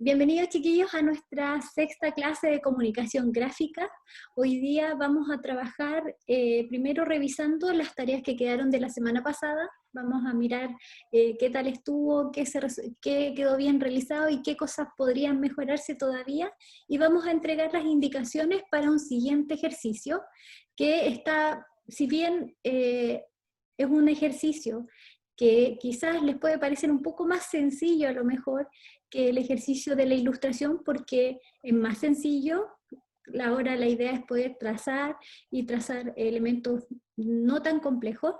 Bienvenidos chiquillos a nuestra sexta clase de comunicación gráfica. Hoy día vamos a trabajar primero revisando las tareas que quedaron de la semana pasada. Vamos a mirar qué tal estuvo, qué quedó bien realizado y qué cosas podrían mejorarse todavía. Y vamos a entregar las indicaciones para un siguiente ejercicio que está, si bien es un ejercicio que quizás les puede parecer un poco más sencillo a lo mejor que el ejercicio de la ilustración, porque es más sencillo. Ahora la idea es poder trazar y trazar elementos no tan complejos.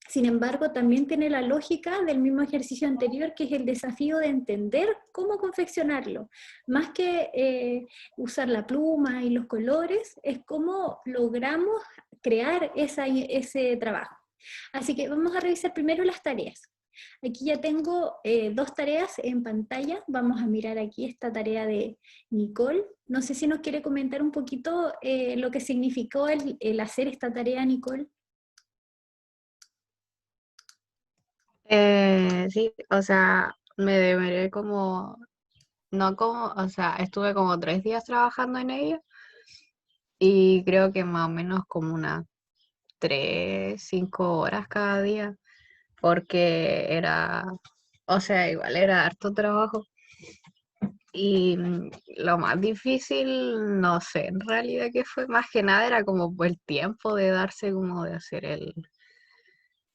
Sin embargo, también tiene la lógica del mismo ejercicio anterior, que es el desafío de entender cómo confeccionarlo. Más que usar la pluma y los colores, es cómo logramos crear ese trabajo. Así que vamos a revisar primero las tareas. Aquí ya tengo dos tareas en pantalla. Vamos a mirar aquí esta tarea de Nicole. No sé si nos quiere comentar un poquito lo que significó el hacer esta tarea, Nicole. Sí, o sea, me demoré o sea, estuve como 3 días trabajando en ella y creo que más o menos como unas 5 horas cada día, porque o sea, igual era harto trabajo. Y lo más difícil, no sé, en realidad que fue más que nada era como el tiempo de darse como de hacer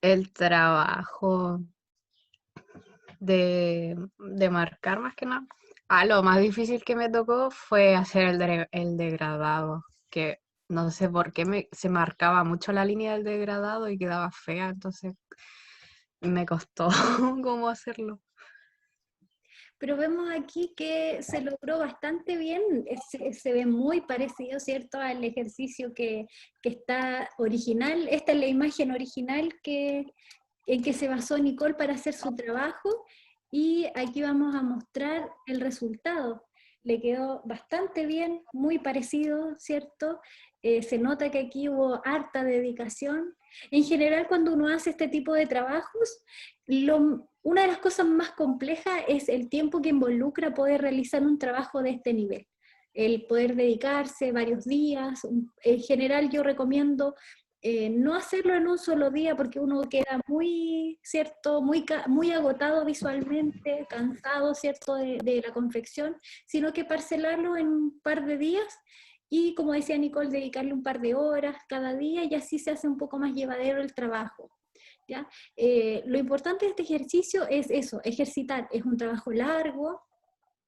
el trabajo de marcar más que nada. Lo más difícil que me tocó fue hacer el degradado, que no sé por qué se marcaba mucho la línea del degradado y quedaba fea, entonces me costó cómo hacerlo. Pero vemos aquí que se logró bastante bien, se ve muy parecido, ¿cierto?, al ejercicio que está original. Esta es la imagen original en que se basó Nicole para hacer su trabajo, y aquí vamos a mostrar el resultado. Le quedó bastante bien, muy parecido, ¿cierto? Se nota que aquí hubo harta dedicación. En general, cuando uno hace este tipo de trabajos, una de las cosas más complejas es el tiempo que involucra poder realizar un trabajo de este nivel. El poder dedicarse varios días. En general yo recomiendo no hacerlo en un solo día, porque uno queda muy, ¿cierto?, muy agotado visualmente, cansado, ¿cierto?, de la confección, sino que parcelarlo en un par de días y, como decía Nicole, dedicarle un par de horas cada día, y así se hace un poco más llevadero el trabajo. ¿Ya? Lo importante de este ejercicio es eso, ejercitar. Es un trabajo largo,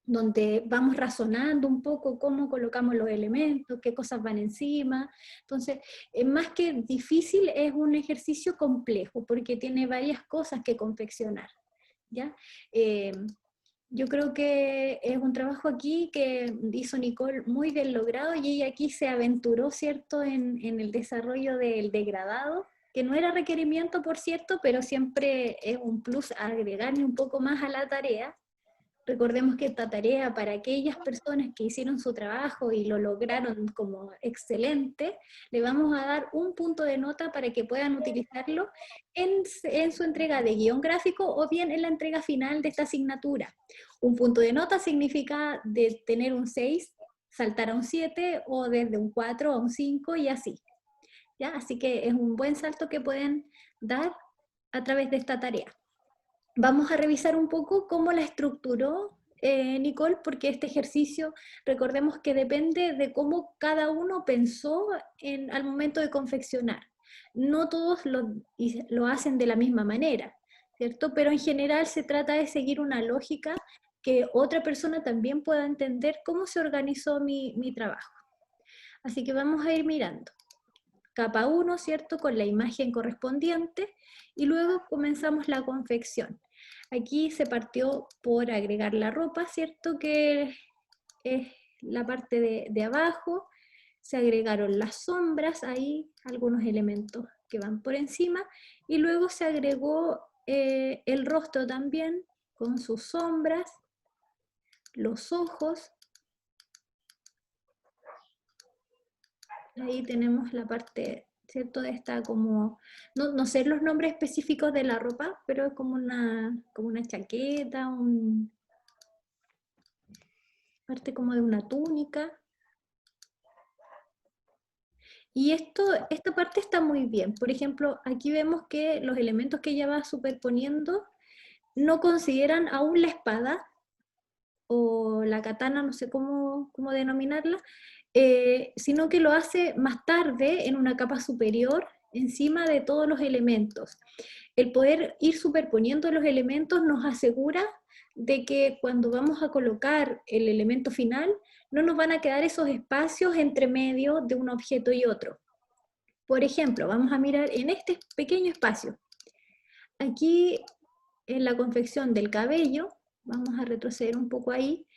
donde vamos razonando un poco cómo colocamos los elementos, qué cosas van encima. Entonces, más que difícil, es un ejercicio complejo, porque tiene varias cosas que confeccionar, ¿ya? Yo creo que es un trabajo aquí que hizo Nicole muy bien logrado, y ella aquí se aventuró, ¿cierto?, en el desarrollo del degradado, que no era requerimiento, por cierto, pero siempre es un plus agregarle un poco más a la tarea. Recordemos que esta tarea, para aquellas personas que hicieron su trabajo y lo lograron como excelente, le vamos a dar un punto de nota para que puedan utilizarlo en su entrega de guión gráfico, o bien en la entrega final de esta asignatura. Un punto de nota significa de tener un 6, saltar a un 7, o desde un 4 a un 5 y así. ¿Ya? Así que es un buen salto que pueden dar a través de esta tarea. Vamos a revisar un poco cómo la estructuró Nicole, porque este ejercicio, recordemos que depende de cómo cada uno pensó al momento de confeccionar. No todos lo hacen de la misma manera, ¿cierto? Pero en general se trata de seguir una lógica que otra persona también pueda entender cómo se organizó mi trabajo. Así que vamos a ir mirando. Capa 1, ¿cierto?, con la imagen correspondiente, y luego comenzamos la confección. Aquí se partió por agregar la ropa, ¿cierto?, que es la parte de abajo. Se agregaron las sombras, ahí algunos elementos que van por encima, y luego se agregó el rostro también, con sus sombras, los ojos. Ahí tenemos la parte, ¿cierto?, de esta como, no sé los nombres específicos de la ropa, pero es como una chaqueta, parte como de una túnica. Y esta parte está muy bien. Por ejemplo, aquí vemos que los elementos que ella va superponiendo no consideran aún la espada o la katana, no sé cómo denominarla, sino que lo hace más tarde en una capa superior encima de todos los elementos. El poder ir superponiendo los elementos nos asegura de que cuando vamos a colocar el elemento final, no nos van a quedar esos espacios entre medio de un objeto y otro. Por ejemplo, vamos a mirar en este pequeño espacio. Aquí en la confección del cabello, vamos a retroceder un poco ahí,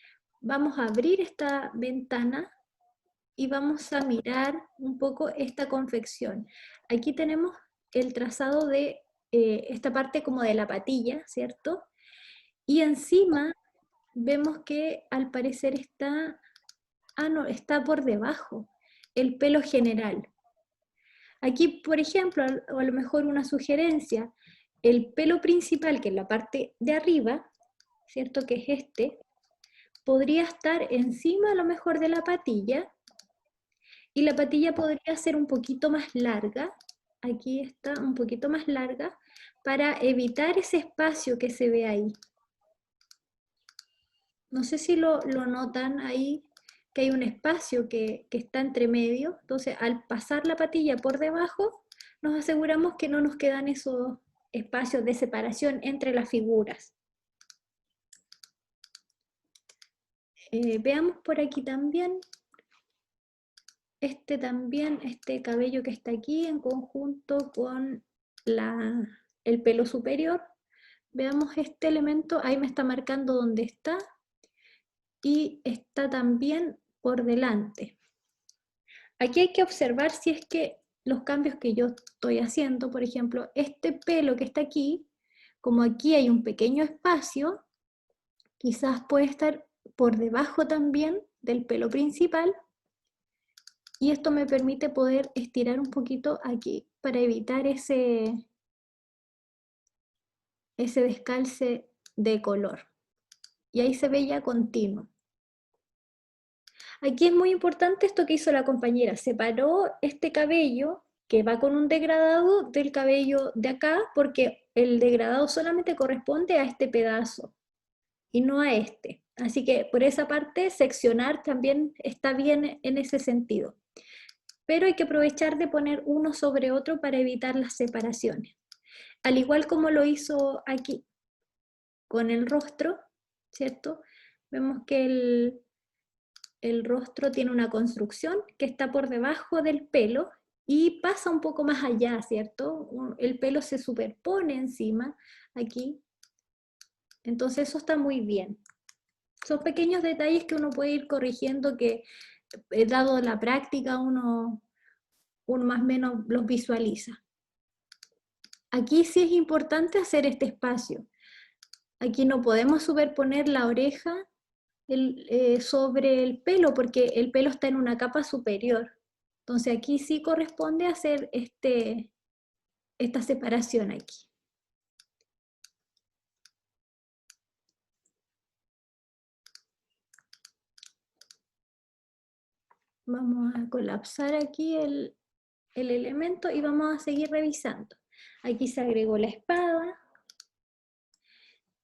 vamos a abrir esta ventana y vamos a mirar un poco esta confección. Aquí tenemos el trazado de esta parte como de la patilla, ¿cierto? Y encima vemos que al parecer está, no, está por debajo, el pelo general. Aquí, por ejemplo, o a lo mejor una sugerencia, el pelo principal, que es la parte de arriba, ¿cierto? Que es este, podría estar encima a lo mejor de la patilla, y la patilla podría ser un poquito más larga, aquí está un poquito más larga, para evitar ese espacio que se ve ahí. No sé si lo notan ahí, que hay un espacio que está entre medio, entonces al pasar la patilla por debajo, nos aseguramos que no nos quedan esos espacios de separación entre las figuras. Veamos por aquí también, este cabello que está aquí en conjunto con el pelo superior. Veamos este elemento, ahí me está marcando dónde está, y está también por delante. Aquí hay que observar si es que los cambios que yo estoy haciendo, por ejemplo, este pelo que está aquí, como aquí hay un pequeño espacio, quizás puede estar por debajo también del pelo principal, y esto me permite poder estirar un poquito aquí para evitar ese descalce de color. Y ahí se ve ya continuo. Aquí es muy importante esto que hizo la compañera, separó este cabello que va con un degradado del cabello de acá, porque el degradado solamente corresponde a este pedazo y no a este. Así que por esa parte seccionar también está bien en ese sentido. Pero hay que aprovechar de poner uno sobre otro para evitar las separaciones. Al igual como lo hizo aquí con el rostro, ¿cierto? Vemos que el rostro tiene una construcción que está por debajo del pelo y pasa un poco más allá, ¿cierto? El pelo se superpone encima aquí, entonces eso está muy bien. Son pequeños detalles que uno puede ir corrigiendo que, dado la práctica, uno más o menos los visualiza. Aquí sí es importante hacer este espacio. Aquí no podemos superponer la oreja sobre el pelo, porque el pelo está en una capa superior. Entonces aquí sí corresponde hacer esta separación aquí. Vamos a colapsar aquí el elemento y vamos a seguir revisando. Aquí se agregó la espada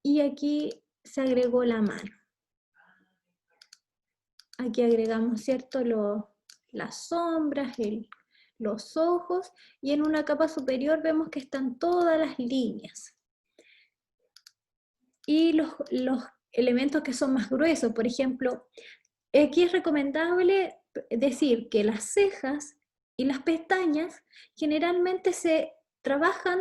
y aquí se agregó la mano. Aquí agregamos, ¿cierto?, las sombras, los ojos, y en una capa superior vemos que están todas las líneas. Y los elementos que son más gruesos, por ejemplo, aquí es recomendable decir que las cejas y las pestañas generalmente se trabajan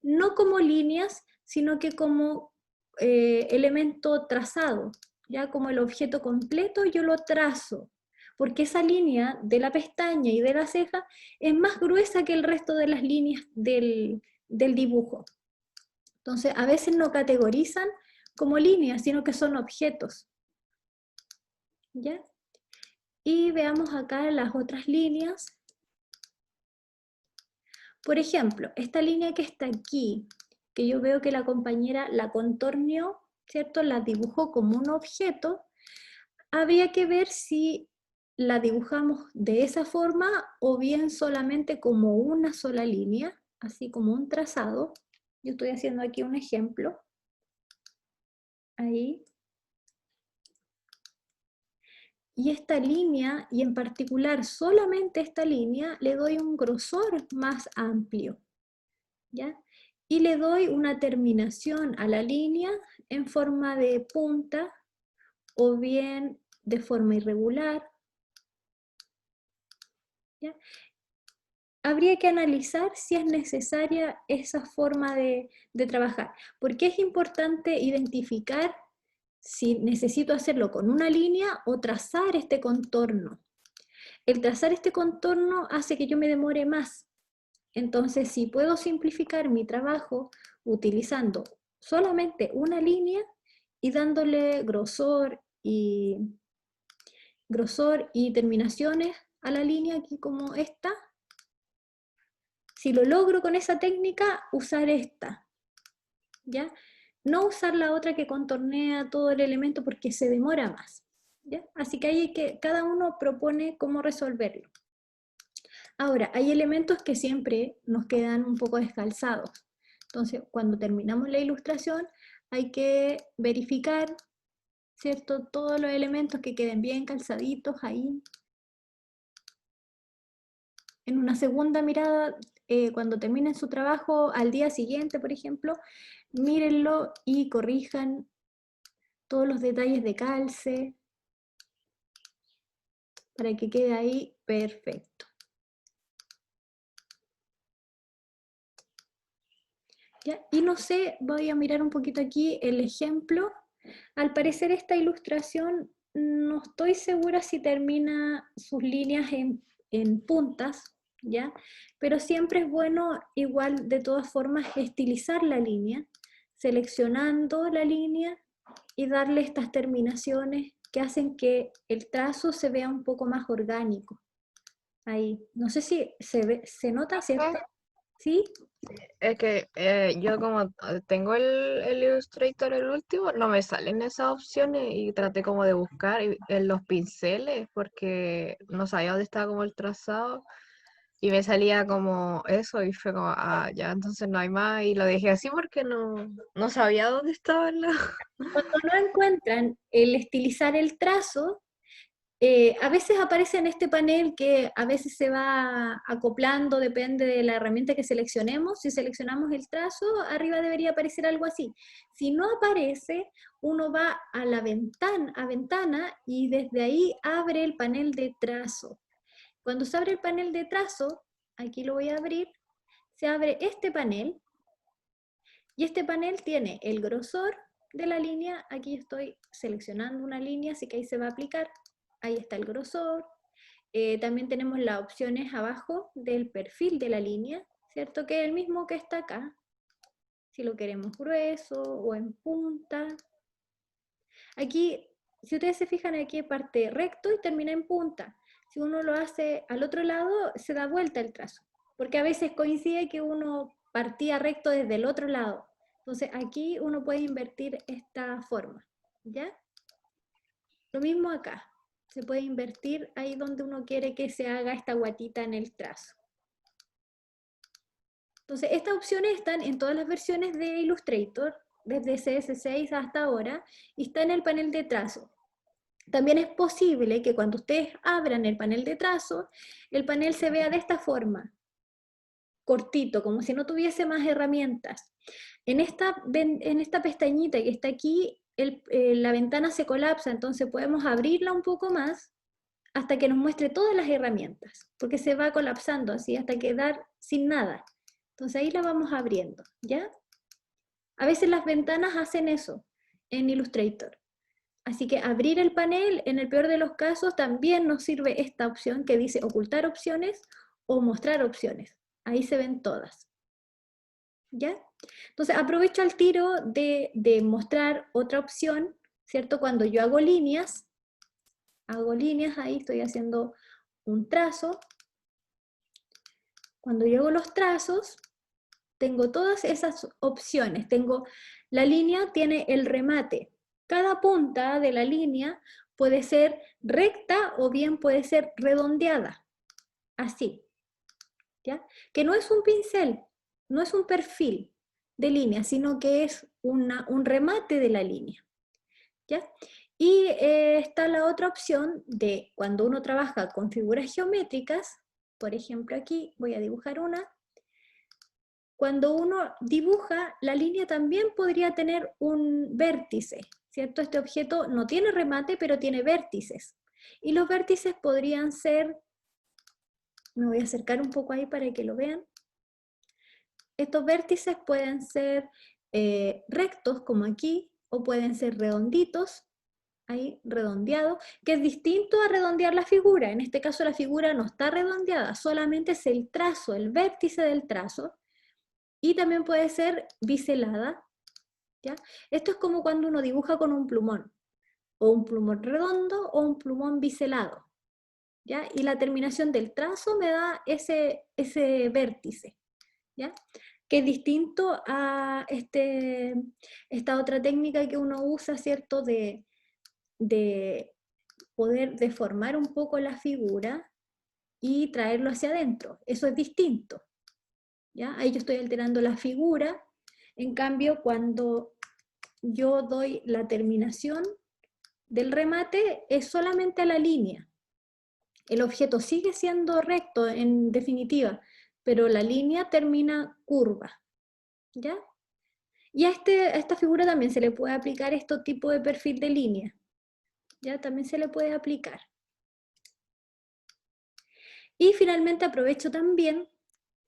no como líneas, sino que como elemento trazado, ya como el objeto completo yo lo trazo, porque esa línea de la pestaña y de la ceja es más gruesa que el resto de las líneas del dibujo. Entonces, a veces no categorizan como líneas, sino que son objetos. ¿Ya? Y veamos acá las otras líneas. Por ejemplo, esta línea que está aquí, que yo veo que la compañera la contorneó, ¿cierto? La dibujó como un objeto. habría que ver si la dibujamos de esa forma o bien solamente como una sola línea, así como un trazado. Yo estoy haciendo aquí un ejemplo. Ahí. Y esta línea, y en particular solamente esta línea, le doy un grosor más amplio, ¿ya? Y le doy una terminación a la línea en forma de punta o bien de forma irregular, ¿ya? Habría que analizar si es necesaria esa forma de trabajar, porque es importante identificar si necesito hacerlo con una línea o trazar este contorno. El trazar este contorno hace que yo me demore más. Entonces, si puedo simplificar mi trabajo utilizando solamente una línea y dándole grosor y terminaciones a la línea aquí como esta, si lo logro con esa técnica, usar esta, ¿ya? No usar la otra que contornea todo el elemento porque se demora más, ¿ya? Así que ahí cada uno propone cómo resolverlo. Ahora, hay elementos que siempre nos quedan un poco descalzados. Entonces, cuando terminamos la ilustración, hay que verificar, ¿cierto? Todos los elementos que queden bien calzaditos ahí. En una segunda mirada, cuando terminen su trabajo al día siguiente, por ejemplo, mírenlo y corrijan todos los detalles de calce para que quede ahí perfecto. ¿Ya? Y no sé, voy a mirar un poquito aquí el ejemplo. Al parecer esta ilustración no estoy segura si termina sus líneas en puntas, ¿ya? Pero siempre es bueno, igual de todas formas, estilizar la línea, seleccionando la línea y darle estas terminaciones que hacen que el trazo se vea un poco más orgánico. Ahí, no sé si se nota, ¿cierto? ¿Sí? Es que yo como tengo el Illustrator el último, no me salen esas opciones y traté como de buscar en los pinceles porque no sabía dónde estaba como el trazado y me salía como eso y fue como, ah, ya, entonces no hay más y lo dejé así porque no sabía dónde estaba la... Cuando no encuentran el estilizar el trazo, a veces aparece en este panel que a veces se va acoplando, depende de la herramienta que seleccionemos. Si seleccionamos el trazo, arriba debería aparecer algo así. Si no aparece, uno va a la ventana y desde ahí abre el panel de trazo. Cuando se abre el panel de trazo, aquí lo voy a abrir, se abre este panel y este panel tiene el grosor de la línea. Aquí estoy seleccionando una línea, así que ahí se va a aplicar. Ahí está el grosor. También tenemos las opciones abajo del perfil de la línea, ¿cierto? Que es el mismo que está acá. Si lo queremos grueso o en punta. Aquí, si ustedes se fijan, aquí parte recto y termina en punta. Si uno lo hace al otro lado, se da vuelta el trazo. Porque a veces coincide que uno partía recto desde el otro lado. Entonces aquí uno puede invertir esta forma, ¿ya? Lo mismo acá. Se puede invertir ahí donde uno quiere que se haga esta guatita en el trazo. Entonces, estas opciones están en todas las versiones de Illustrator, desde CS6 hasta ahora, y está en el panel de trazo. También es posible que cuando ustedes abran el panel de trazo, el panel se vea de esta forma, cortito, como si no tuviese más herramientas. En esta pestañita que está aquí, la ventana se colapsa, entonces podemos abrirla un poco más hasta que nos muestre todas las herramientas, porque se va colapsando así hasta quedar sin nada. Entonces ahí la vamos abriendo, ¿ya? A veces las ventanas hacen eso en Illustrator. Así que abrir el panel, en el peor de los casos, también nos sirve esta opción que dice ocultar opciones o mostrar opciones. Ahí se ven todas. ¿Ya? Entonces aprovecho al tiro de mostrar otra opción, ¿cierto? Cuando yo hago líneas, ahí estoy haciendo un trazo. Cuando yo hago los trazos, tengo todas esas opciones. La línea tiene el remate. Cada punta de la línea puede ser recta o bien puede ser redondeada, así, ¿ya? Que no es un pincel, no es un perfil de línea, sino que es un remate de la línea, ¿ya? Y está la otra opción de cuando uno trabaja con figuras geométricas, por ejemplo aquí voy a dibujar una. Cuando uno dibuja, la línea también podría tener un vértice, ¿cierto? Este objeto no tiene remate, pero tiene vértices. Y los vértices podrían ser, me voy a acercar un poco ahí para que lo vean. Estos vértices pueden ser rectos, como aquí, o pueden ser redonditos, ahí redondeado, que es distinto a redondear la figura. En este caso la figura no está redondeada, solamente es el trazo, el vértice del trazo, y también puede ser biselada, ¿ya? Esto es como cuando uno dibuja con un plumón, o un plumón redondo o un plumón biselado, ¿ya? Y la terminación del trazo me da ese vértice, ¿ya? Que es distinto a esta otra técnica que uno usa, ¿cierto? De poder deformar un poco la figura y traerlo hacia adentro. Eso es distinto, ¿ya? Ahí yo estoy alterando la figura. En cambio, cuando yo doy la terminación del remate, es solamente a la línea. El objeto sigue siendo recto en definitiva, pero la línea termina curva, ¿ya? Y a esta figura también se le puede aplicar este tipo de perfil de línea, ¿ya? También se le puede aplicar. Y finalmente aprovecho también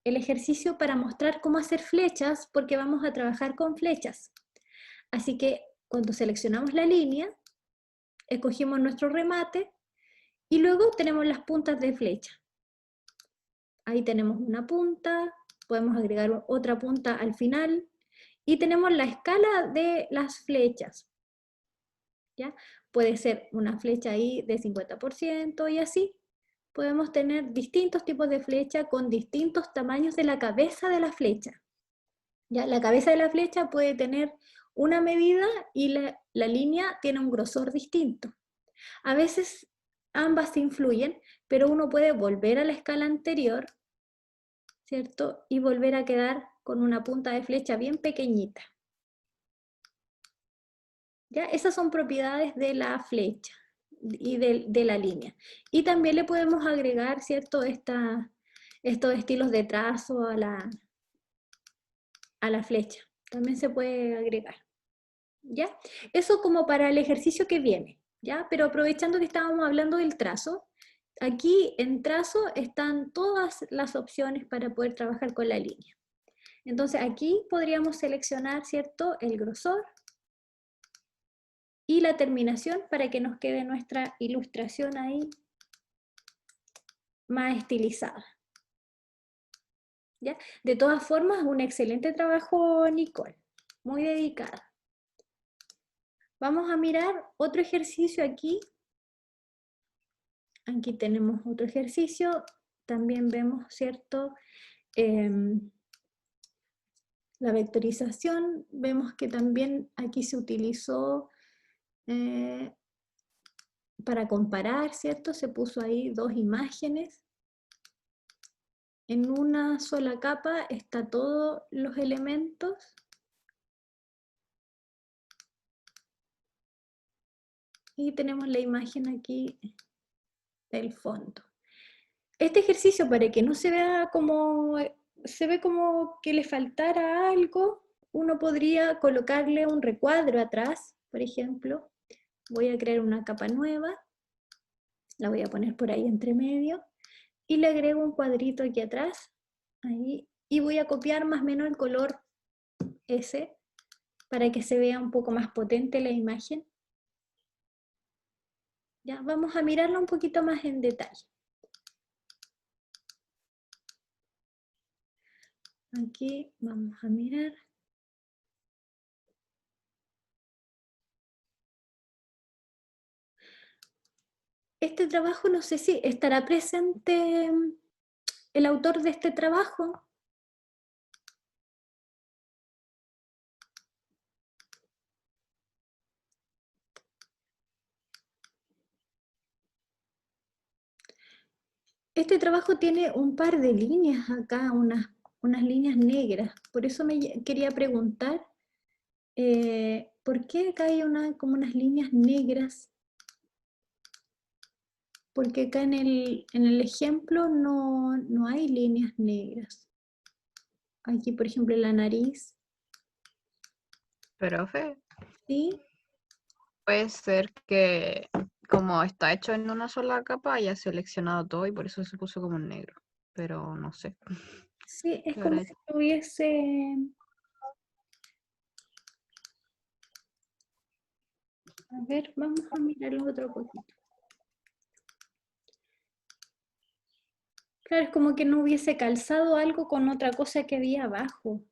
el ejercicio para mostrar cómo hacer flechas, porque vamos a trabajar con flechas. Así que cuando seleccionamos la línea, escogimos nuestro remate y luego tenemos las puntas de flecha. Ahí tenemos una punta, podemos agregar otra punta al final y tenemos la escala de las flechas, ¿ya? Puede ser una flecha ahí de 50% y así. Podemos tener distintos tipos de flecha con distintos tamaños de la cabeza de la flecha. ¿Ya? La cabeza de la flecha puede tener una medida y la línea tiene un grosor distinto. A veces ambas se influyen, pero uno puede volver a la escala anterior, ¿cierto? Y volver a quedar con una punta de flecha bien pequeñita. ¿Ya? Esas son propiedades de la flecha y de la línea. Y también le podemos agregar, ¿cierto? Estos estilos de trazo a la flecha. También se puede agregar. ¿Ya? Eso como para el ejercicio que viene, ¿ya? Pero aprovechando que estábamos hablando del trazo, aquí en trazo están todas las opciones para poder trabajar con la línea. Entonces aquí podríamos seleccionar, ¿cierto?, el grosor y la terminación para que nos quede nuestra ilustración ahí más estilizada. ¿Ya? De todas formas, un excelente trabajo, Nicole, muy dedicada. Vamos a mirar otro ejercicio aquí. Aquí tenemos otro ejercicio. También vemos, ¿cierto?, la vectorización. Vemos que también aquí se utilizó para comparar, ¿cierto? Se puso ahí dos imágenes. En una sola capa está todos los elementos. Y tenemos la imagen aquí del fondo. Este ejercicio, para que no se vea como, se ve como que le faltara algo, uno podría colocarle un recuadro atrás, por ejemplo. Voy a crear una capa nueva, la voy a poner por ahí entre medio, y le agrego un cuadrito aquí atrás, ahí, y voy a copiar más o menos el color ese, para que se vea un poco más potente la imagen. Ya, vamos a mirarlo un poquito más en detalle. Aquí vamos a mirar. Este trabajo, no sé si estará presente el autor de este trabajo. Este trabajo tiene un par de líneas acá, unas líneas negras. Por eso quería preguntar, ¿por qué acá hay como unas líneas negras? Porque acá en el ejemplo no hay líneas negras. Aquí, por ejemplo, en la nariz, Profe, ¿sí? puede ser que como está hecho en una sola capa, haya seleccionado todo y por eso se puso como en negro. Pero no sé. Sí, es ¿Qué como habrá si hecho? tuviese... A ver, vamos a mirarlo otro poquito. Claro, es como que no hubiese calzado algo con otra cosa que había abajo.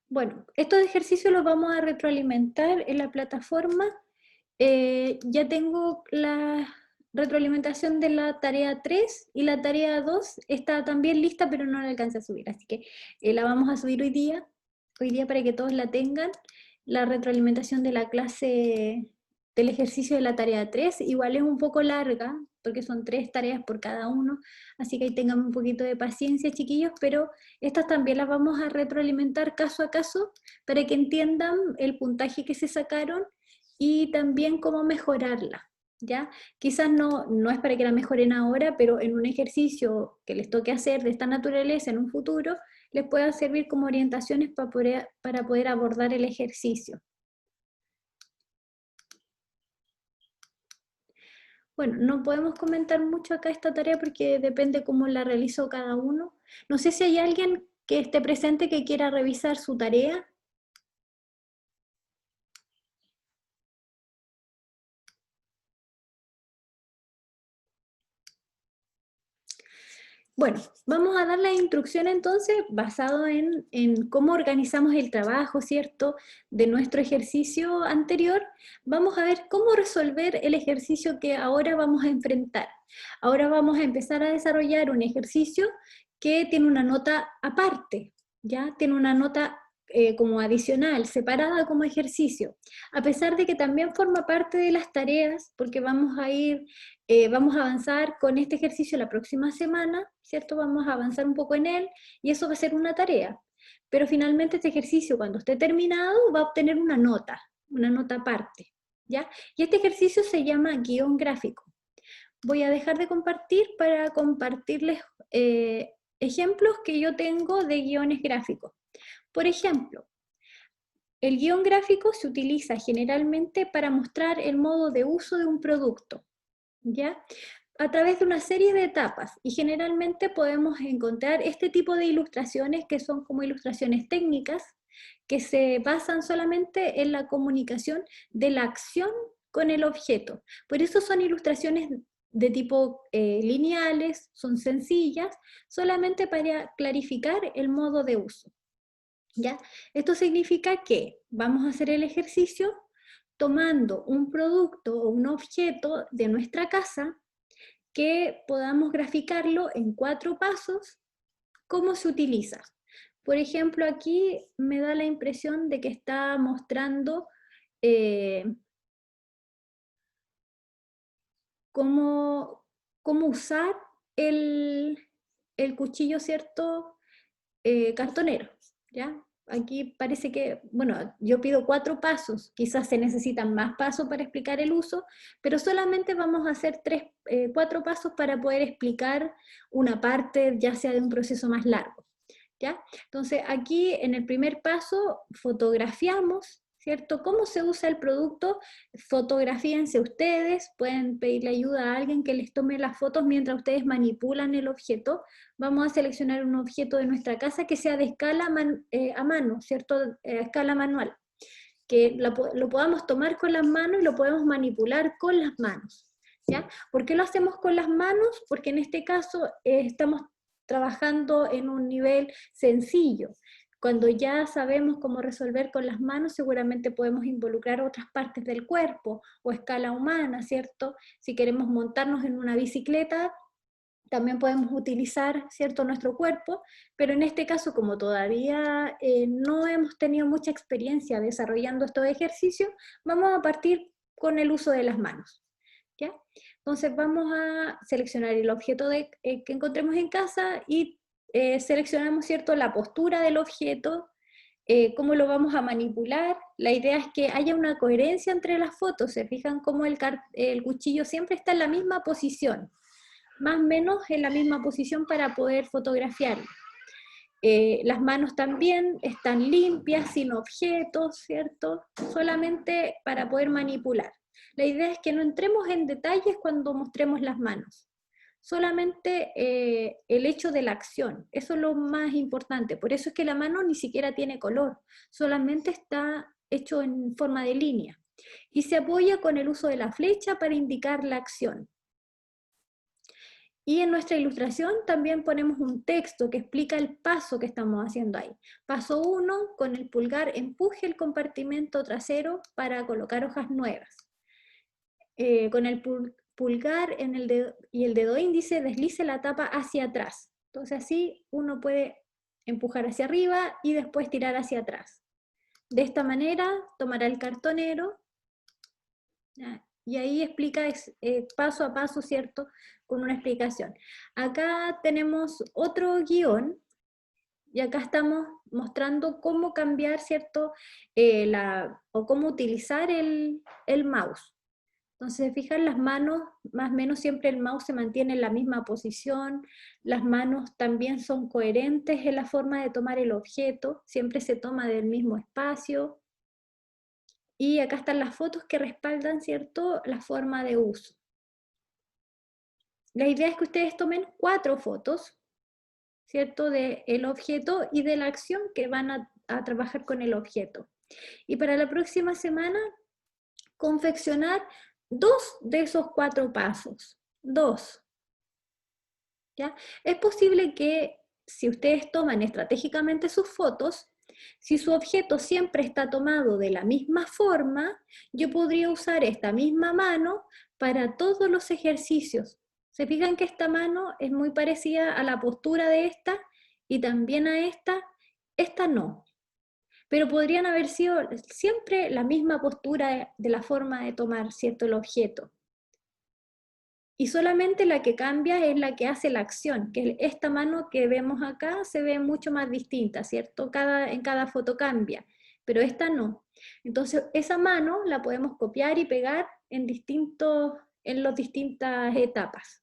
Bueno, estos ejercicios los vamos a retroalimentar en la plataforma. Ya tengo la retroalimentación de la tarea 3 y la tarea 2 está también lista, pero no la alcancé a subir, así que la vamos a subir hoy día para que todos la tengan. La retroalimentación de la clase del ejercicio de la tarea 3 igual es un poco larga, porque son 3 tareas por cada uno, así que ahí tengan un poquito de paciencia, chiquillos, pero estas también las vamos a retroalimentar caso a caso para que entiendan el puntaje que se sacaron y también cómo mejorarla, ¿ya? Quizás no es para que la mejoren ahora, pero en un ejercicio que les toque hacer de esta naturaleza en un futuro, les pueda servir como orientaciones para poder abordar el ejercicio. Bueno, no podemos comentar mucho acá esta tarea porque depende cómo la realizó cada uno. No sé si hay alguien que esté presente que quiera revisar su tarea. Bueno, vamos a dar la instrucción entonces basado en cómo organizamos el trabajo, ¿cierto? De nuestro ejercicio anterior. Vamos a ver cómo resolver el ejercicio que ahora vamos a enfrentar. Ahora vamos a empezar a desarrollar un ejercicio que tiene una nota aparte, ¿ya? Tiene una nota como adicional, separada como ejercicio. A pesar de que también forma parte de las tareas, porque vamos a avanzar con este ejercicio la próxima semana, ¿cierto? Vamos a avanzar un poco en él y eso va a ser una tarea. Pero finalmente este ejercicio, cuando esté terminado, va a obtener una nota aparte, ¿ya? Y este ejercicio se llama guión gráfico. Voy a dejar de compartir para compartirles ejemplos que yo tengo de guiones gráficos. Por ejemplo, el guión gráfico se utiliza generalmente para mostrar el modo de uso de un producto, ¿ya? A través de una serie de etapas y generalmente podemos encontrar este tipo de ilustraciones que son como ilustraciones técnicas que se basan solamente en la comunicación de la acción con el objeto. Por eso son ilustraciones de tipo lineales, son sencillas, solamente para clarificar el modo de uso. ¿Ya? Esto significa que vamos a hacer el ejercicio tomando un producto o un objeto de nuestra casa que podamos graficarlo en 4 pasos, cómo se utiliza. Por ejemplo, aquí me da la impresión de que está mostrando eh, cómo usar el, el cuchillo, ¿cierto? Cartonero, ¿ya? Aquí parece que, bueno, yo pido 4 pasos, quizás se necesitan más pasos para explicar el uso, pero solamente vamos a hacer 4 pasos para poder explicar una parte, ya sea de un proceso más largo, ¿ya? Entonces aquí en el primer paso fotografiamos, ¿cierto? ¿Cómo se usa el producto? Fotografíense ustedes, pueden pedirle ayuda a alguien que les tome las fotos mientras ustedes manipulan el objeto. Vamos a seleccionar un objeto de nuestra casa que sea de escala a mano, ¿cierto? A escala manual, que lo podamos tomar con las manos y lo podemos manipular con las manos, ¿ya? ¿Por qué lo hacemos con las manos? Porque en este caso estamos trabajando en un nivel sencillo. Cuando ya sabemos cómo resolver con las manos, seguramente podemos involucrar otras partes del cuerpo o escala humana, ¿cierto? Si queremos montarnos en una bicicleta, también podemos utilizar, ¿cierto?, nuestro cuerpo, pero en este caso, como todavía no hemos tenido mucha experiencia desarrollando estos ejercicios, vamos a partir con el uso de las manos, ¿ya? Entonces vamos a seleccionar el objeto que encontremos en casa y seleccionamos, ¿cierto?, la postura del objeto, cómo lo vamos a manipular. La idea es que haya una coherencia entre las fotos. Se fijan cómo el cuchillo siempre está en la misma posición, más o menos en la misma posición para poder fotografiarlo. Las manos también están limpias, sin objetos, ¿cierto? Solamente para poder manipular. La idea es que no entremos en detalles cuando mostremos las manos. Solamente el hecho de la acción, eso es lo más importante. Por eso es que la mano ni siquiera tiene color, solamente está hecho en forma de línea. Y se apoya con el uso de la flecha para indicar la acción. Y en nuestra ilustración también ponemos un texto que explica el paso que estamos haciendo ahí. Paso 1, con el pulgar empuje el compartimento trasero para colocar hojas nuevas. Con el pulgar y el dedo índice deslice la tapa hacia atrás. Entonces así uno puede empujar hacia arriba y después tirar hacia atrás. De esta manera tomará el cartonero, ¿ya? Y ahí explica paso a paso, ¿cierto?, con una explicación. Acá tenemos otro guión, y acá estamos mostrando cómo cambiar, ¿cierto?, o cómo utilizar el mouse. Entonces, fijan, las manos, más o menos siempre el mouse se mantiene en la misma posición, las manos también son coherentes en la forma de tomar el objeto, siempre se toma del mismo espacio, y acá están las fotos que respaldan, ¿cierto?, la forma de uso. La idea es que ustedes tomen 4 fotos, ¿cierto?, del objeto y de la acción que van a trabajar con el objeto. Y para la próxima semana, confeccionar 2 de esos 4 pasos. 2. ¿Ya? Es posible que si ustedes toman estratégicamente sus fotos, si su objeto siempre está tomado de la misma forma, yo podría usar esta misma mano para todos los ejercicios. Se fijan que esta mano es muy parecida a la postura de esta y también a esta no. Pero podrían haber sido siempre la misma postura de la forma de tomar, ¿cierto?, el objeto. Y solamente la que cambia es la que hace la acción, que esta mano que vemos acá se ve mucho más distinta, ¿cierto? En cada foto cambia, pero esta no. Entonces esa mano la podemos copiar y pegar en las distintas etapas,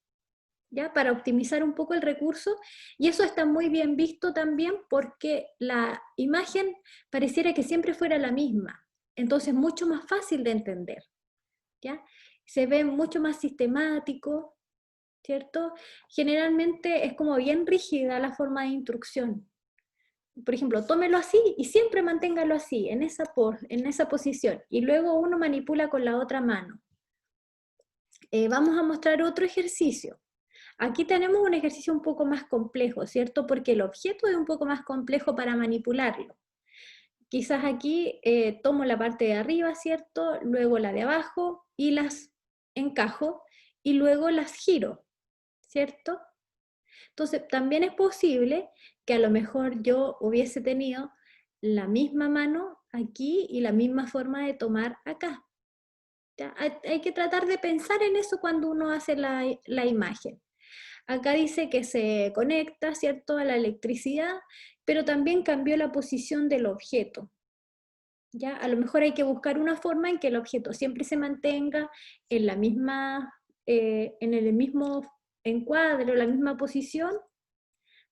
¿ya? Para optimizar un poco el recurso, y eso está muy bien visto también porque la imagen pareciera que siempre fuera la misma, entonces mucho más fácil de entender, ¿ya? Se ve mucho más sistemático, ¿cierto? Generalmente es como bien rígida la forma de instrucción. Por ejemplo, tómelo así y siempre manténgalo así, en esa posición, y luego uno manipula con la otra mano. Vamos a mostrar otro ejercicio. Aquí tenemos un ejercicio un poco más complejo, ¿cierto? Porque el objeto es un poco más complejo para manipularlo. Quizás aquí tomo la parte de arriba, ¿cierto? Luego la de abajo y las encajo y luego las giro, ¿cierto? Entonces también es posible que a lo mejor yo hubiese tenido la misma mano aquí y la misma forma de tomar acá. ¿Ya? Hay que tratar de pensar en eso cuando uno hace la imagen. Acá dice que se conecta, ¿cierto?, a la electricidad, pero también cambió la posición del objeto. ¿Ya? A lo mejor hay que buscar una forma en que el objeto siempre se mantenga en la misma, en el mismo encuadre o la misma posición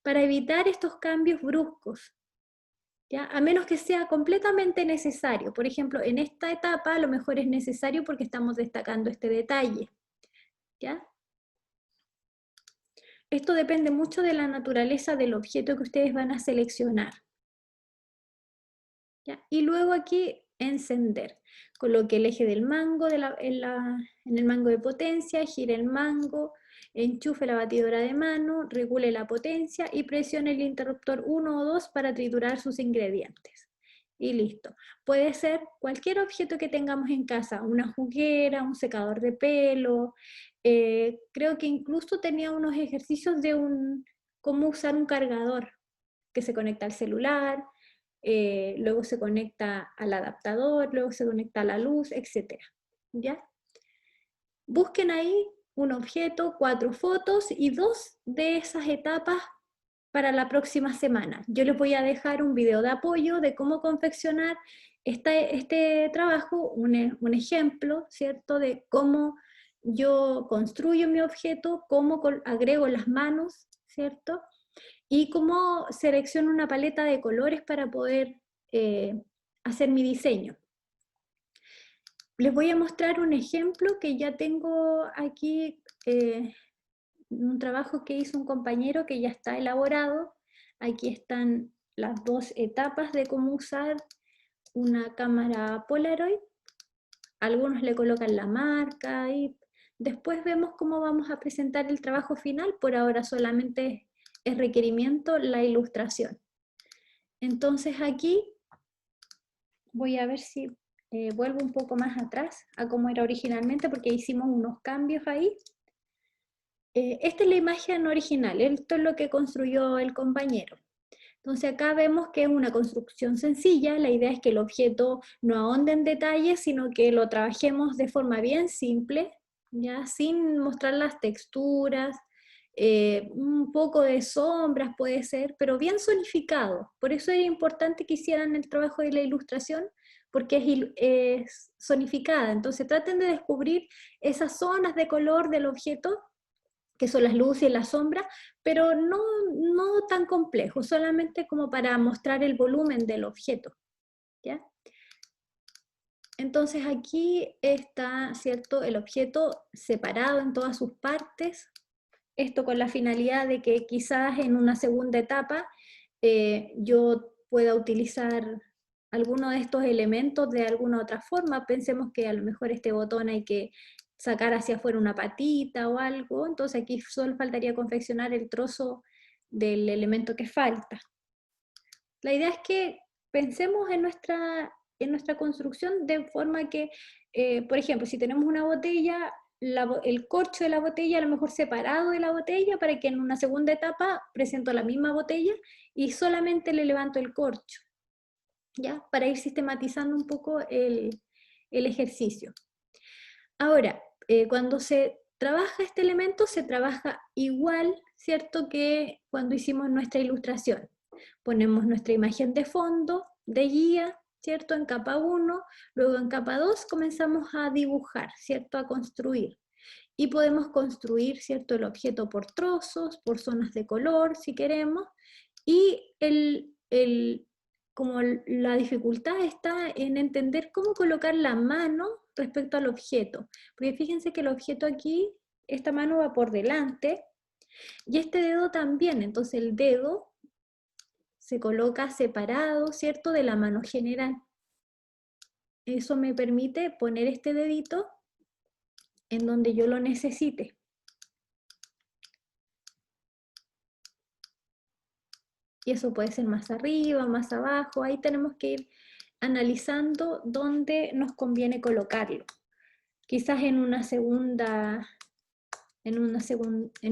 para evitar estos cambios bruscos, ¿ya? A menos que sea completamente necesario. Por ejemplo, en esta etapa a lo mejor es necesario porque estamos destacando este detalle, ¿ya? Esto depende mucho de la naturaleza del objeto que ustedes van a seleccionar, ¿ya? Y luego aquí encender. Coloque el eje del mango en el mango de potencia, gire el mango, enchufe la batidora de mano, regule la potencia y presione el interruptor 1 o 2 para triturar sus ingredientes. Y listo. Puede ser cualquier objeto que tengamos en casa, una juguera, un secador de pelo. Creo que incluso tenía unos ejercicios de cómo usar un cargador que se conecta al celular, luego se conecta al adaptador, luego se conecta a la luz, etc. ¿Ya? Busquen ahí un objeto, 4 fotos y 2 de esas etapas para la próxima semana. Yo les voy a dejar un video de apoyo de cómo confeccionar este trabajo, un ejemplo, ¿cierto? De cómo yo construyo mi objeto, cómo agrego las manos, ¿cierto? Y cómo selecciono una paleta de colores para poder hacer mi diseño. Les voy a mostrar un ejemplo que ya tengo aquí, un trabajo que hizo un compañero que ya está elaborado. Aquí están las 2 etapas de cómo usar una cámara Polaroid. Algunos le colocan la marca y después vemos cómo vamos a presentar el trabajo final. Por ahora solamente es requerimiento la ilustración. Entonces aquí voy a ver si vuelvo un poco más atrás a cómo era originalmente, porque hicimos unos cambios ahí. Esta es la imagen original, esto es lo que construyó el compañero. Entonces acá vemos que es una construcción sencilla, la idea es que el objeto no ahonde en detalles, sino que lo trabajemos de forma bien simple, ya sin mostrar las texturas, un poco de sombras puede ser, pero bien zonificado. Por eso era importante que hicieran el trabajo de la ilustración, porque es zonificada. Entonces traten de descubrir esas zonas de color del objeto, que son las luces y las sombras, pero no tan complejo, solamente como para mostrar el volumen del objeto, ¿ya? Entonces aquí está, ¿cierto?, el objeto separado en todas sus partes, esto con la finalidad de que quizás en una segunda etapa yo pueda utilizar alguno de estos elementos de alguna otra forma. Pensemos que a lo mejor este botón hay que sacar hacia afuera una patita o algo, entonces aquí solo faltaría confeccionar el trozo del elemento que falta. La idea es que pensemos en nuestra construcción de forma que, por ejemplo, si tenemos una botella, el corcho de la botella a lo mejor separado de la botella, para que en una segunda etapa presento la misma botella y solamente le levanto el corcho, ¿ya? Para ir sistematizando un poco el ejercicio. Ahora, cuando se trabaja este elemento, se trabaja igual, ¿cierto?, que cuando hicimos nuestra ilustración. Ponemos nuestra imagen de fondo, de guía, ¿cierto?, en capa 1, luego en capa 2 comenzamos a dibujar, ¿cierto?, a construir. Y podemos construir, ¿cierto?, el objeto por trozos, por zonas de color, si queremos, y como la dificultad está en entender cómo colocar la mano respecto al objeto. Porque fíjense que el objeto aquí, esta mano va por delante, y este dedo también, entonces el dedo se coloca separado, ¿cierto?, de la mano general. Eso me permite poner este dedito en donde yo lo necesite. Y eso puede ser más arriba, más abajo, ahí tenemos que ir analizando dónde nos conviene colocarlo. Quizás en un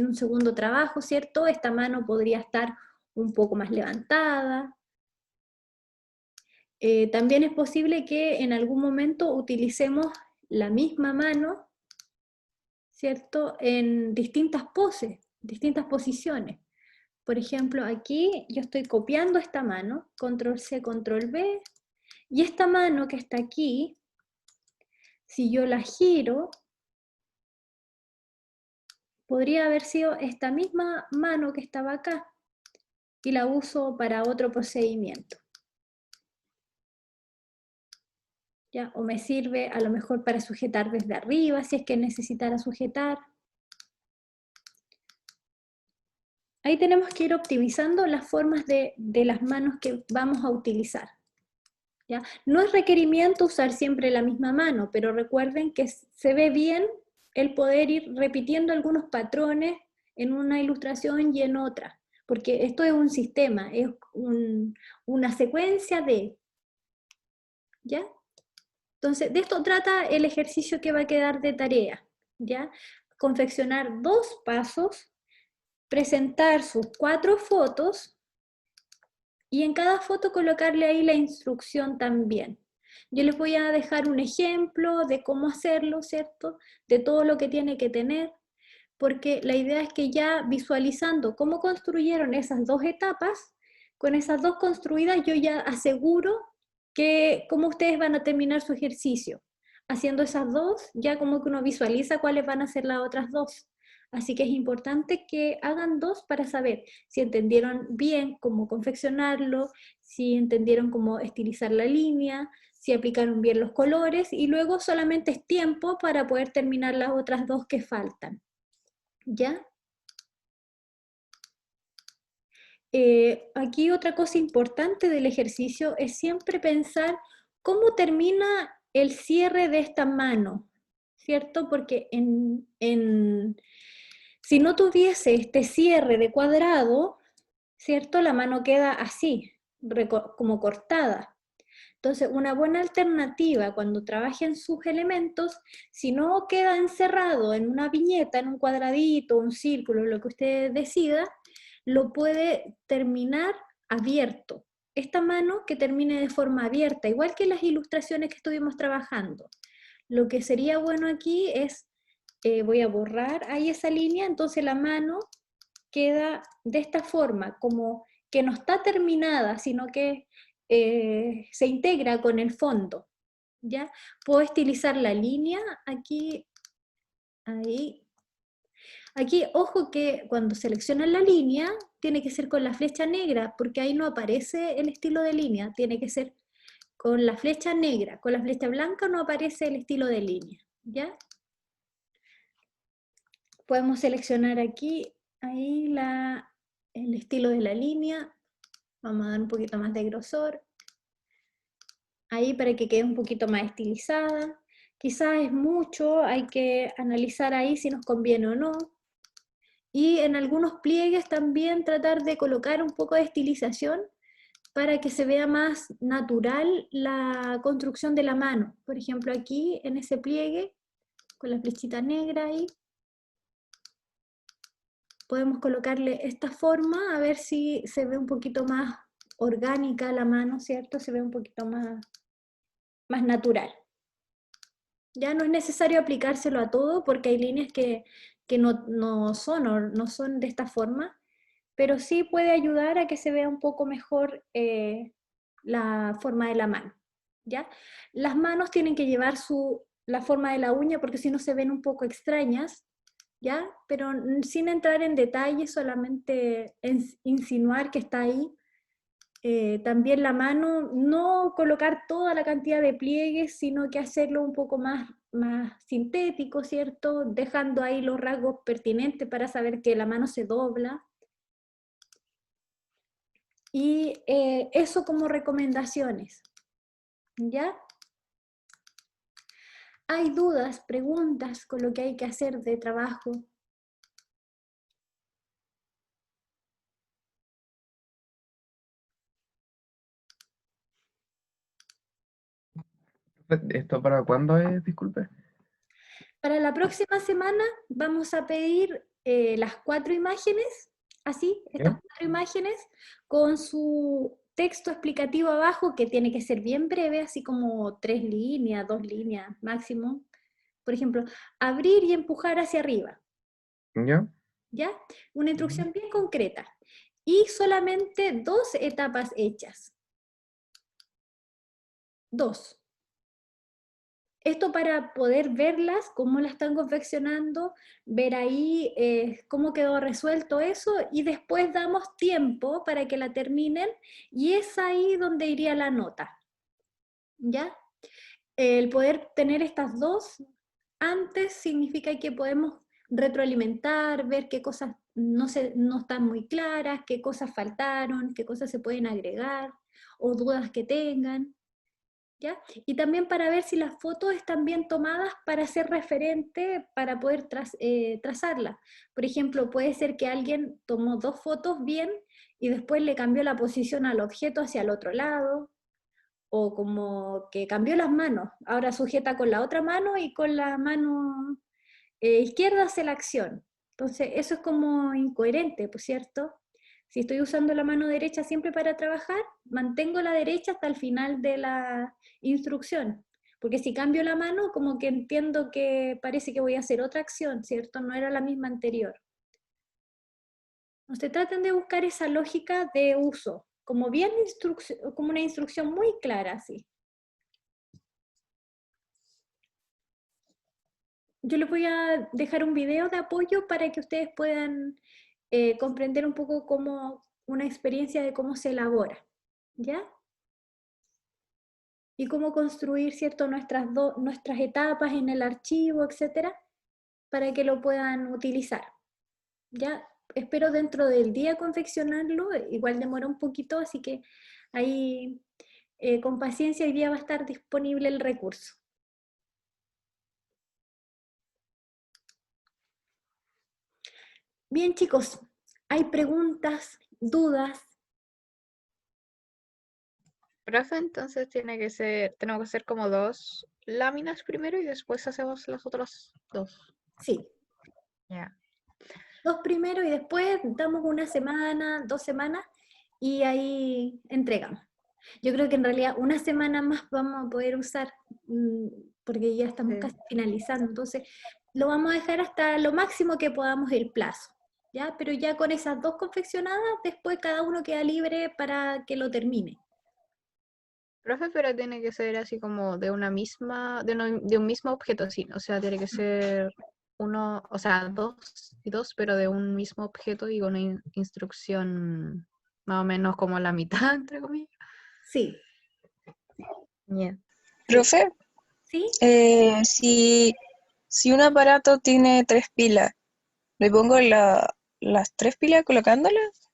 segundo trabajo, ¿cierto? Esta mano podría estar un poco más levantada. También es posible que en algún momento utilicemos la misma mano, ¿cierto?, en distintas poses, distintas posiciones. Por ejemplo, aquí yo estoy copiando esta mano, control C, control V, y esta mano que está aquí, si yo la giro, podría haber sido esta misma mano que estaba acá, y la uso para otro procedimiento. ¿Ya? O me sirve a lo mejor para sujetar desde arriba, si es que necesitara sujetar. Ahí tenemos que ir optimizando las formas de las manos que vamos a utilizar, ¿ya? No es requerimiento usar siempre la misma mano, pero recuerden que se ve bien el poder ir repitiendo algunos patrones en una ilustración y en otra, porque esto es un sistema, es una secuencia de, ¿ya? Entonces, de esto trata el ejercicio que va a quedar de tarea, ¿ya? Confeccionar 2 pasos, presentar sus 4 fotos y en cada foto colocarle ahí la instrucción también. Yo les voy a dejar un ejemplo de cómo hacerlo, ¿cierto? De todo lo que tiene que tener, porque la idea es que ya visualizando cómo construyeron esas dos etapas, con esas dos construidas yo ya aseguro que cómo ustedes van a terminar su ejercicio. Haciendo esas dos, ya como que uno visualiza cuáles van a ser las otras dos. Así que es importante que hagan dos para saber si entendieron bien cómo confeccionarlo, si entendieron cómo estilizar la línea, si aplicaron bien los colores, y luego solamente es tiempo para poder terminar las otras dos que faltan. ¿Ya? Aquí otra cosa importante del ejercicio es siempre pensar cómo termina el cierre de esta mano, ¿cierto? Porque si no tuviese este cierre de cuadrado, ¿cierto? La mano queda así, como cortada. Entonces, una buena alternativa cuando trabajen sus elementos, si no queda encerrado en una viñeta, en un cuadradito, un círculo, lo que usted decida, lo puede terminar abierto. Esta mano que termine de forma abierta, igual que las ilustraciones que estuvimos trabajando. Lo que sería bueno aquí es, voy a borrar ahí esa línea, entonces la mano queda de esta forma, como que no está terminada, sino que se integra con el fondo. ¿Ya? Puedo estilizar la línea aquí, ahí. Aquí, ojo que cuando seleccionan la línea, tiene que ser con la flecha negra, porque ahí no aparece el estilo de línea, tiene que ser con la flecha negra, con la flecha blanca no aparece el estilo de línea, ¿ya? Podemos seleccionar aquí, ahí el estilo de la línea, vamos a dar un poquito más de grosor, ahí para que quede un poquito más estilizada. Quizás es mucho, hay que analizar ahí si nos conviene o no. Y en algunos pliegues también tratar de colocar un poco de estilización para que se vea más natural la construcción de la mano. Por ejemplo, aquí en ese pliegue, con la flechita negra ahí, podemos colocarle esta forma, a ver si se ve un poquito más orgánica la mano, ¿cierto? Se ve un poquito más natural. Ya no es necesario aplicárselo a todo porque hay líneas que no son de esta forma, pero sí puede ayudar a que se vea un poco mejor la forma de la mano. ¿Ya? Las manos tienen que llevar la forma de la uña porque si no se ven un poco extrañas, ¿ya? Pero sin entrar en detalle, solamente insinuar que está ahí. También la mano, no colocar toda la cantidad de pliegues, sino que hacerlo un poco más sintético, ¿cierto? Dejando ahí los rasgos pertinentes para saber que la mano se dobla. Y eso como recomendaciones, ¿ya? ¿Hay dudas, preguntas con lo que hay que hacer de trabajo? ¿Esto para cuándo es? Disculpe. Para la próxima semana vamos a pedir las 4 imágenes, así, estas ¿Ya? 4 imágenes, con su texto explicativo abajo, que tiene que ser bien breve, así como 3 líneas, 2 líneas máximo. Por ejemplo, abrir y empujar hacia arriba, ¿Ya? ¿ya? Una instrucción bien concreta. Y solamente 2 etapas hechas. 2. Esto para poder verlas, cómo la están confeccionando, ver ahí cómo quedó resuelto eso y después damos tiempo para que la terminen y es ahí donde iría la nota. ¿Ya? El poder tener estas dos antes significa que podemos retroalimentar, ver qué cosas no están muy claras, qué cosas faltaron, qué cosas se pueden agregar o dudas que tengan. ¿Ya? Y también para ver si las fotos están bien tomadas para ser referente, para poder trazarlas. Por ejemplo, puede ser que alguien tomó 2 fotos bien y después le cambió la posición al objeto hacia el otro lado, o como que cambió las manos, ahora sujeta con la otra mano y con la mano izquierda hace la acción. Entonces, eso es como incoherente, ¿por cierto? Si estoy usando la mano derecha siempre para trabajar, mantengo la derecha hasta el final de la instrucción. Porque si cambio la mano, como que entiendo que parece que voy a hacer otra acción, ¿cierto? No era la misma anterior. Entonces traten de buscar esa lógica de uso, como bien como una instrucción muy clara, así. Yo les voy a dejar un video de apoyo para que ustedes puedan comprender un poco cómo, una experiencia de cómo se elabora, ¿ya? Y cómo construir, ¿cierto?, nuestras etapas en el archivo, etcétera, para que lo puedan utilizar, ¿ya? Espero dentro del día confeccionarlo, igual demora un poquito, así que ahí con paciencia hoy día va a estar disponible el recurso. Bien, chicos, ¿hay preguntas, dudas? Profe, entonces tenemos que hacer como 2 láminas primero y después hacemos las otras 2. Sí, Ya. 2 primero y después damos una semana, 2 semanas y ahí entregamos. Yo creo que en realidad una semana más vamos a poder usar, porque ya estamos Sí. casi finalizando, entonces lo vamos a dejar hasta lo máximo que podamos el plazo, ¿ya? Pero ya con esas 2 confeccionadas, después cada uno queda libre para que lo termine. Profe, pero tiene que ser así como de de un mismo objeto, sí. O sea, tiene que ser uno, o sea, 2 y 2, pero de un mismo objeto y con una instrucción más o menos como la mitad, entre comillas. Sí, Yeah. Profe, ¿sí? si un aparato tiene 3 pilas, ¿le pongo las 3 pilas colocándolas?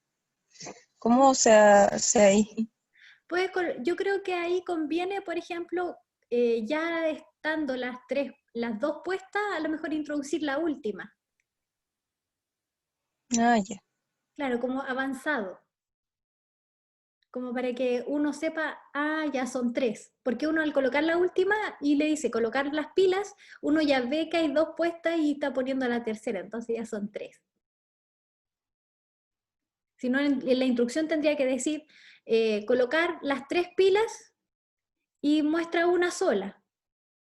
¿Cómo se hace ahí? Yo creo que ahí conviene, por ejemplo, ya estando las 2 puestas, a lo mejor introducir la última. Ah, ya. Claro, como avanzado. Como para que uno sepa, ya son 3. Porque uno al colocar la última y le dice colocar las pilas, uno ya ve que hay 2 puestas y está poniendo la tercera, entonces ya son 3. Si no, en la instrucción tendría que decir colocar las 3 pilas y muestra una sola.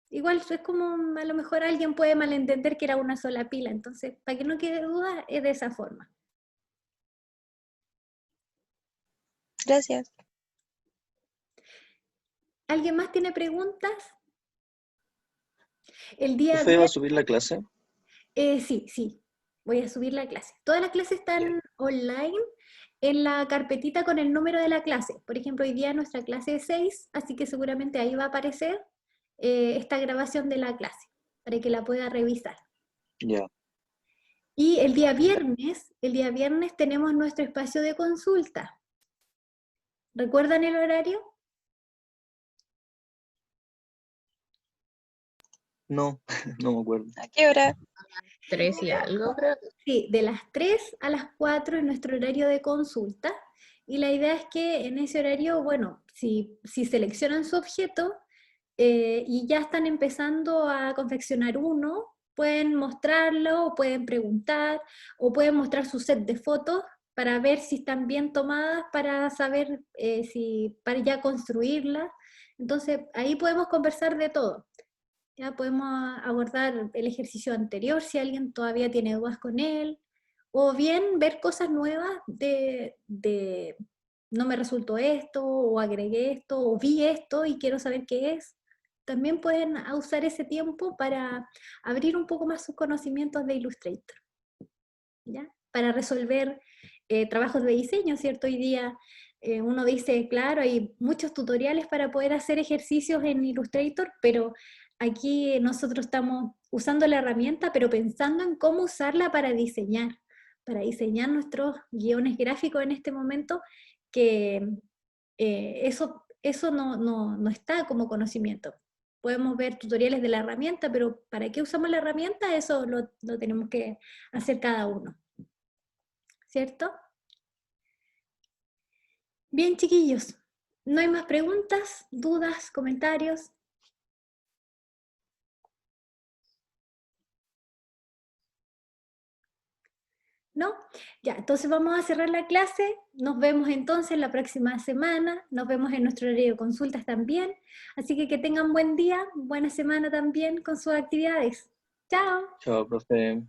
Igual es como, a lo mejor alguien puede malentender que era una sola pila, entonces, para que no quede duda, es de esa forma. Gracias. ¿Alguien más tiene preguntas? El día ¿Profe va a viernes, subir la clase? sí, voy a subir la clase. Todas las clases Ya. están online en la carpetita con el número de la clase. Por ejemplo, hoy día nuestra clase es 6, así que seguramente ahí va a aparecer esta grabación de la clase, para que la pueda revisar. Ya. Y el día viernes tenemos nuestro espacio de consulta. ¿Recuerdan el horario? No, no me acuerdo. ¿A qué hora? 3 y algo, creo. Sí, de las 3 a las 4 es nuestro horario de consulta. Y la idea es que en ese horario, bueno, si seleccionan su objeto y ya están empezando a confeccionar uno, pueden mostrarlo, o pueden preguntar, o pueden mostrar su set de fotos para ver si están bien tomadas, para saber para ya construirlas. Entonces, ahí podemos conversar de todo. Ya podemos abordar el ejercicio anterior si alguien todavía tiene dudas con él, o bien ver cosas nuevas de no me resultó esto, o agregué esto, o vi esto y quiero saber qué es. También pueden usar ese tiempo para abrir un poco más sus conocimientos de Illustrator, ¿ya? Para resolver trabajos de diseño, ¿cierto? Hoy día uno dice, claro, hay muchos tutoriales para poder hacer ejercicios en Illustrator, pero aquí nosotros estamos usando la herramienta, pero pensando en cómo usarla para diseñar nuestros guiones gráficos en este momento, que eso no está como conocimiento. Podemos ver tutoriales de la herramienta, pero ¿para qué usamos la herramienta? Eso lo tenemos que hacer cada uno, ¿cierto? Bien, chiquillos, ¿no hay más preguntas, dudas, comentarios? ¿No? Ya, entonces vamos a cerrar la clase. Nos vemos entonces la próxima semana. Nos vemos en nuestro horario de consultas también. Así que tengan buen día, buena semana también con sus actividades. Chao. Chao, profe.